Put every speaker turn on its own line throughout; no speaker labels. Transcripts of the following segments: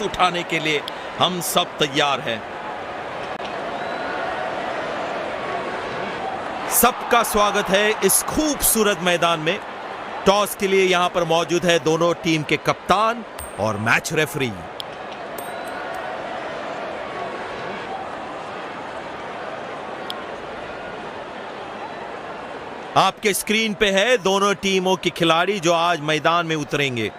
उठाने के लिए हम सब तैयार हैं। सबका स्वागत है इस खूबसूरत मैदान में। टॉस के लिए यहां पर मौजूद है दोनों टीम के कप्तान और मैच रेफरी। आपके स्क्रीन पे है दोनों टीमों के खिलाड़ी जो आज मैदान में उतरेंगे।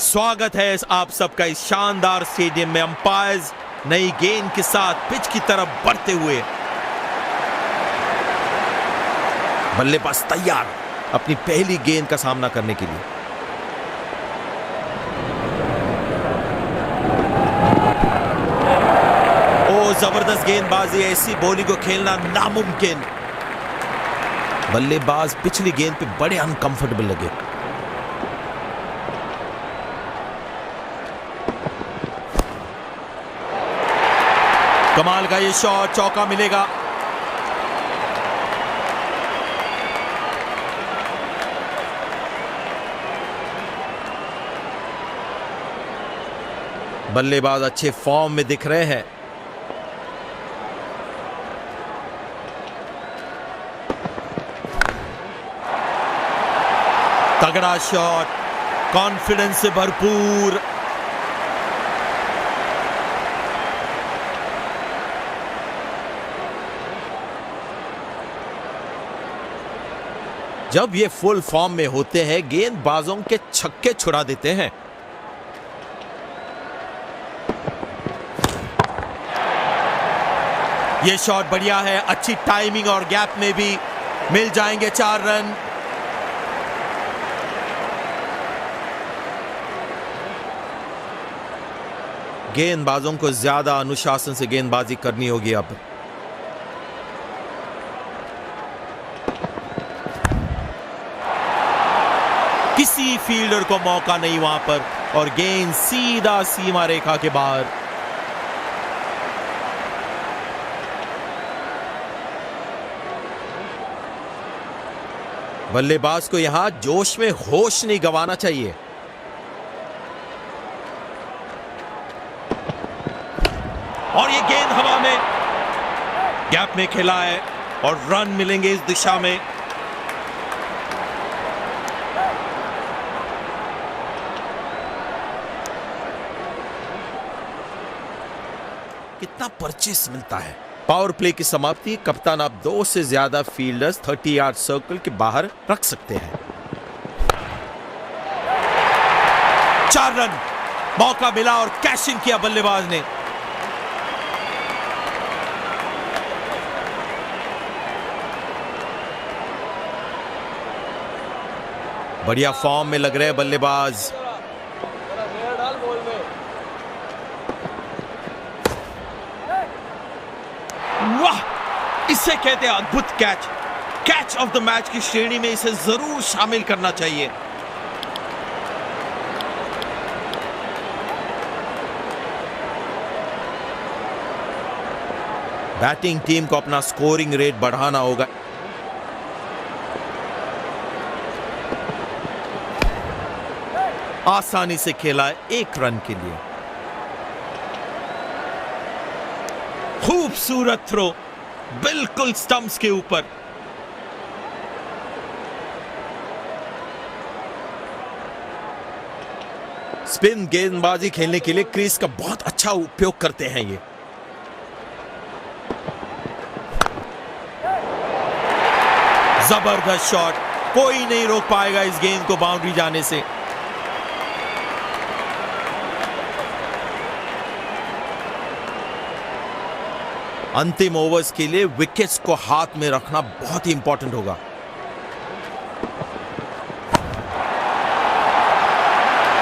स्वागत है आप सबका इस शानदार स्टेडियम में। अंपायर्स नई गेंद के साथ पिच की तरफ बढ़ते हुए। बल्लेबाज तैयार अपनी पहली गेंद का सामना करने के लिए। ओ जबरदस्त गेंदबाजी, ऐसी बॉलिंग को खेलना नामुमकिन। बल्लेबाज पिछली गेंद पे बड़े अनकंफर्टेबल लगे। कमाल का ये शॉट, चौका मिलेगा। बल्लेबाज अच्छे फॉर्म में दिख रहे हैं। तगड़ा शॉट, कॉन्फिडेंस से भरपूर। जब ये फुल फॉर्म में होते हैं गेंदबाजों के छक्के छुड़ा देते हैं। ये शॉट बढ़िया है, अच्छी टाइमिंग और गैप में भी मिल जाएंगे 4 रन। गेंदबाजों को ज्यादा अनुशासन से गेंदबाजी करनी होगी अब। किसी फील्डर को मौका नहीं वहां पर और गेंद सीधा सीमा रेखा के बाहर। बल्लेबाज को यहां जोश में होश नहीं गंवाना चाहिए। और ये गेंद हवा में गैप में खेला है और रन मिलेंगे इस दिशा में। कितना परचेस मिलता है। पावर प्ले की समाप्ति। कप्तान आप 2 से ज्यादा फील्डर्स 30 यार्ड सर्कल के बाहर रख सकते हैं। 4 रन, मौका मिला और कैश इन किया बल्लेबाज ने। बढ़िया फॉर्म में लग रहे हैं बल्लेबाज। वाह, इसे कहते हैं अद्भुत catch. Catch of the match की श्रेणी में इसे जरूर शामिल करना चाहिए। बैटिंग टीम को अपना स्कोरिंग रेट बढ़ाना होगा। आसानी से खेला है 1 रन के लिए। खूबसूरत थ्रो, बिल्कुल स्टंप्स के ऊपर। स्पिन गेंदबाजी खेलने के लिए क्रीज का बहुत अच्छा उपयोग करते हैं ये। जबरदस्त शॉट, कोई नहीं रोक पाएगा इस गेंद को बाउंड्री जाने से। अंतिम ओवर्स के लिए विकेट्स को हाथ में रखना बहुत ही इंपॉर्टेंट होगा।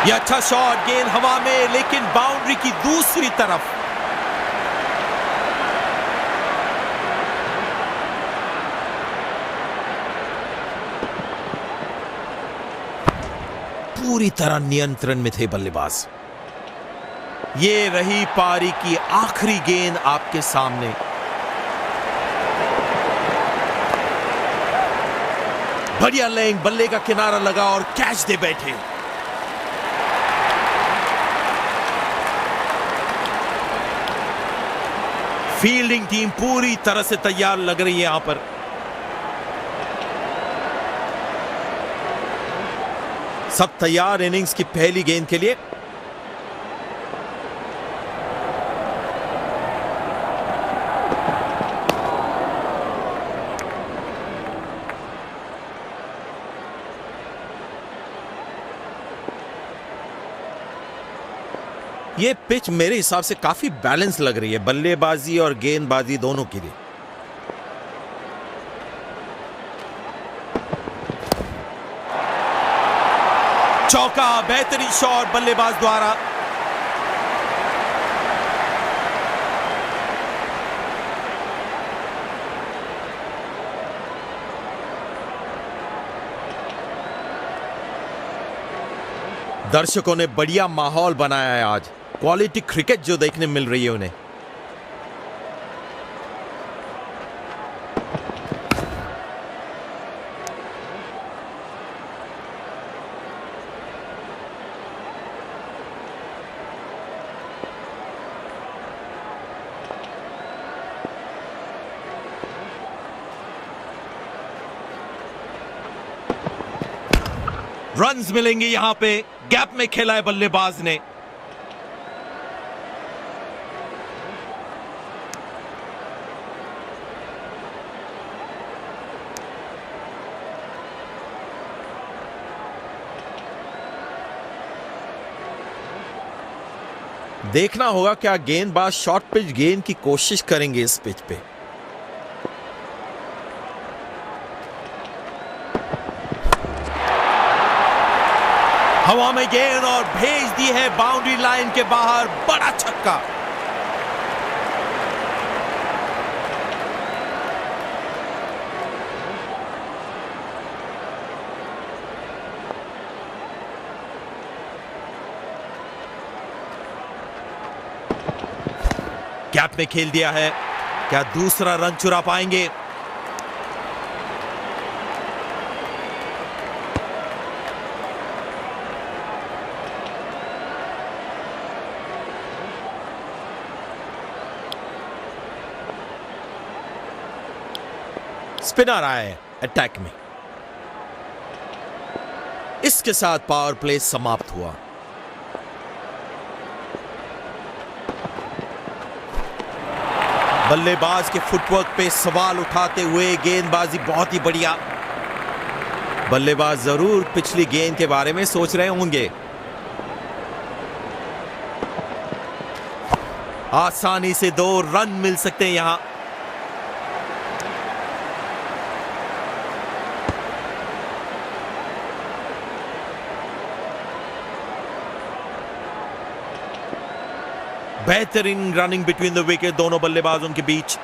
यह अच्छा शॉट, गेंद हवा में लेकिन बाउंड्री की दूसरी तरफ। पूरी तरह नियंत्रण में थे बल्लेबाज। ये रही पारी की आखिरी गेंद आपके सामने। बढ़िया लेंग, बल्ले का किनारा लगा और कैच दे बैठे। फील्डिंग टीम पूरी तरह से तैयार लग रही है यहां पर। सब तैयार इनिंग्स की पहली गेंद के लिए। ये पिच मेरे हिसाब से काफी बैलेंस लग रही है बल्लेबाजी और गेंदबाजी दोनों के लिए। चौका, बेहतरीन शॉट बल्लेबाज द्वारा। दर्शकों ने बढ़िया माहौल बनाया है आज। क्वालिटी क्रिकेट जो देखने मिल रही है उन्हें। रन्स मिलेंगे यहां पे। गैप में खेला है बल्लेबाज ने। देखना होगा क्या गेंदबाज शॉर्ट पिच गेंद की कोशिश करेंगे इस पिच पे। हवा में गेंद और भेज दी है बाउंड्री लाइन के बाहर। बड़ा छक्का। गैप में खेल दिया है। क्या दूसरा रन चुरा पाएंगे? स्पिनर आए अटैक में। इसके साथ पावर प्ले समाप्त हुआ। बल्लेबाज के फुटवर्क पे सवाल उठाते हुए गेंदबाजी बहुत ही बढ़िया। बल्लेबाज जरूर पिछली गेंद के बारे में सोच रहे होंगे। आसानी से 2 रन मिल सकते हैं यहां। बेहतरीन रनिंग बिटवीन द विकेट दोनों बल्लेबाजों के बीच।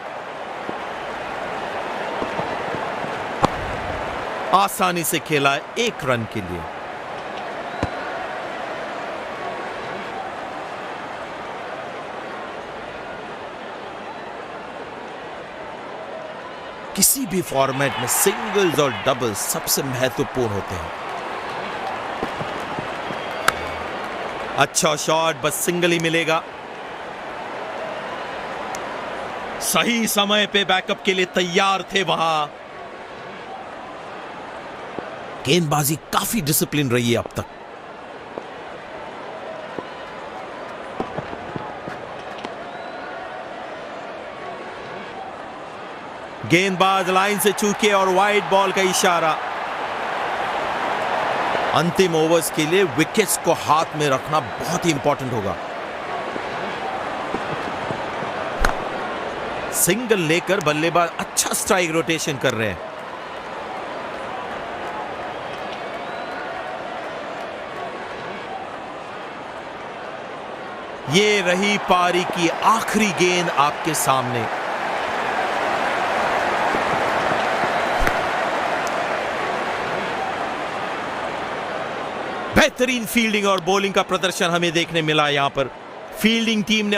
आसानी से खेला 1 रन के लिए। किसी भी फॉर्मेट में सिंगल्स और डबल्स सबसे महत्वपूर्ण होते हैं। अच्छा शॉट, बस सिंगल ही मिलेगा। सही समय पे बैकअप के लिए तैयार थे वहां। गेंदबाजी काफी डिसिप्लिन रही है अब तक। गेंदबाज लाइन से चूके और वाइड बॉल का इशारा। अंतिम ओवर्स के लिए विकेट्स को हाथ में रखना बहुत ही इंपॉर्टेंट होगा। सिंगल लेकर बल्लेबाज अच्छा स्ट्राइक रोटेशन कर रहे हैं। ये रही पारी की आखिरी गेंद आपके सामने। बेहतरीन फील्डिंग और बॉलिंग का प्रदर्शन हमें देखने मिला। यहां पर फील्डिंग टीम ने